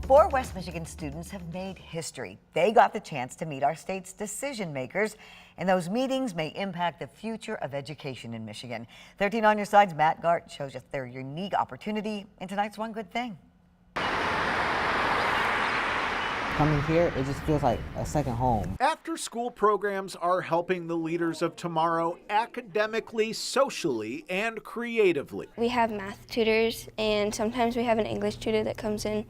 4 West Michigan students have made history. They got the chance to meet our state's decision makers, and those meetings may impact the future of education in Michigan. 13 on Your Side's Matt Gart shows us their unique opportunity in tonight's One Good Thing. Coming here, it just feels like a second home. After-school programs are helping the leaders of tomorrow academically, socially, and creatively. We have math tutors, and sometimes we have an English tutor that comes in.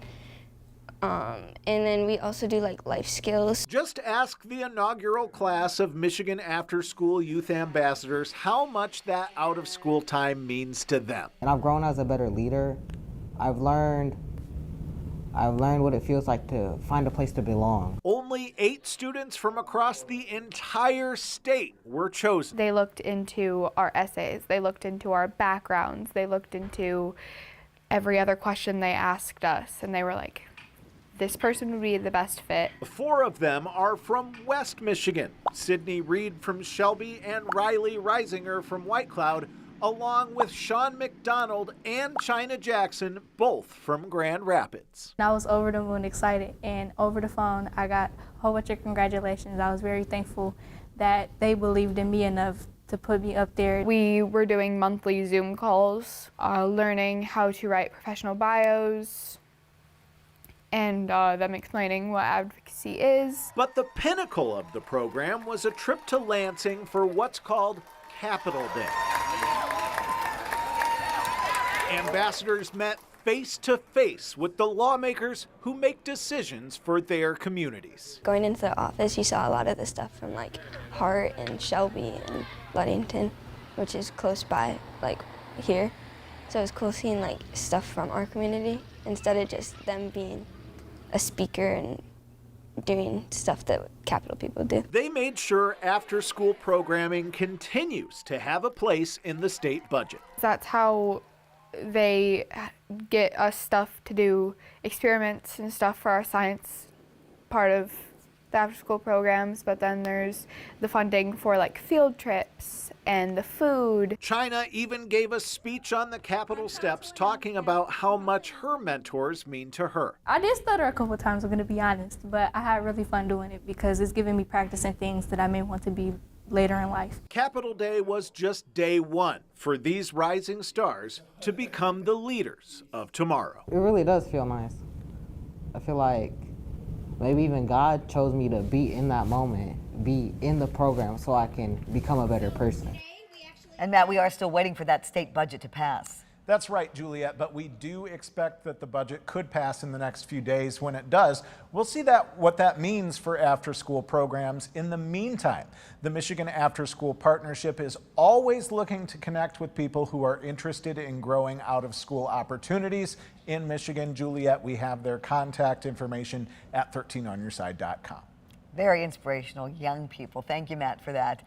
And then we also do like life skills. Just ask the inaugural class of Michigan Afterschool Youth Ambassadors how much that out-of-school time means to them. And I've grown as a better leader. I've learned what it feels like to find a place to belong. Only 8 students from across the entire state were chosen. They looked into our essays, they looked into our backgrounds, they looked into every other question they asked us, and they were like, this person would be the best fit. 4 of them are from West Michigan. Sydney Reed from Shelby and Riley Reisinger from White Cloud, along with Sean McDonald and China Jackson, both from Grand Rapids. I was over the moon excited, and over the phone I got a whole bunch of congratulations. I was very thankful that they believed in me enough to put me up there. We were doing monthly Zoom calls, learning how to write professional bios, and them explaining what advocacy is. But the pinnacle of the program was a trip to Lansing for what's called Capitol Day. Ambassadors met face-to-face with the lawmakers who make decisions for their communities. Going into the office, you saw a lot of the stuff from like Hart and Shelby and Ludington, which is close by, like here. So it was cool seeing like stuff from our community instead of just them being a speaker and doing stuff that Capitol people do. They made sure after-school programming continues to have a place in the state budget. That's how they get us stuff to do experiments and stuff for our science part of the after-school programs, but then there's the funding for like field trips and the food. China even gave a speech on the Capitol steps talking about how much her mentors mean to her. I did stutter a couple times, I'm going to be honest, but I had really fun doing it because it's giving me practicing things that I may want to be later in life. Capitol Day was just day 1 for these rising stars to become the leaders of tomorrow. It really does feel nice. I feel like maybe even God chose me to be in that moment, be in the program so I can become a better person. And Matt, we are still waiting for that state budget to pass. That's right, Juliet, but we do expect that the budget could pass in the next few days. When it does, we'll see what that means for after-school programs. In the meantime, the Michigan After-School Partnership is always looking to connect with people who are interested in growing out-of-school opportunities in Michigan. Juliet, we have their contact information at 13onyourside.com. Very inspirational young people. Thank you, Matt, for that.